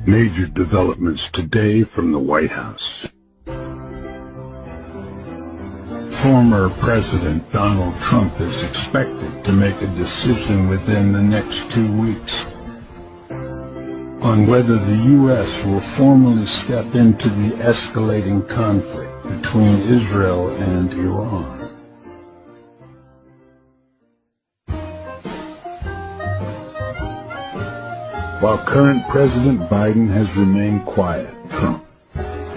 Major developments today from the White House. Former President Donald Trump is expected to make a decision within the next 2 weeks on whether the U.S. will formally step into the escalating conflict between Israel and Iran. While current President Biden has remained quiet, Trump,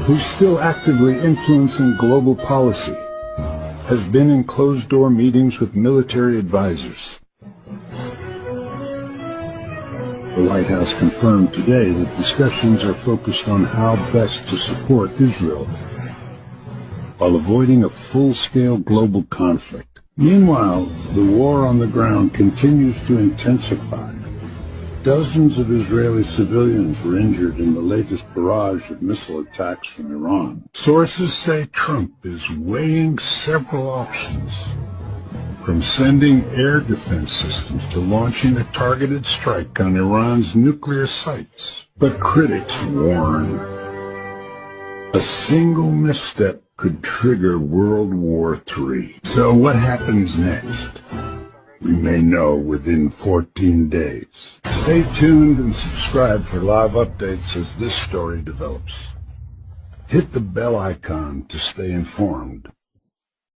who's still actively influencing global policy, has been in closed-door meetings with military advisors. The White House confirmed today that discussions are focused on how best to support Israel while avoiding a full-scale global conflict. Meanwhile, the war on the ground continues to intensify. Dozens of Israeli civilians were injured in the latest barrage of missile attacks from Iran. Sources say Trump is weighing several options, from sending air defense systems to launching a targeted strike on Iran's nuclear sites. But critics warn a single misstep could trigger World War III. So what happens next? We may know within 14 days. Stay tuned and subscribe for live updates as this story develops. Hit the bell icon to stay informed.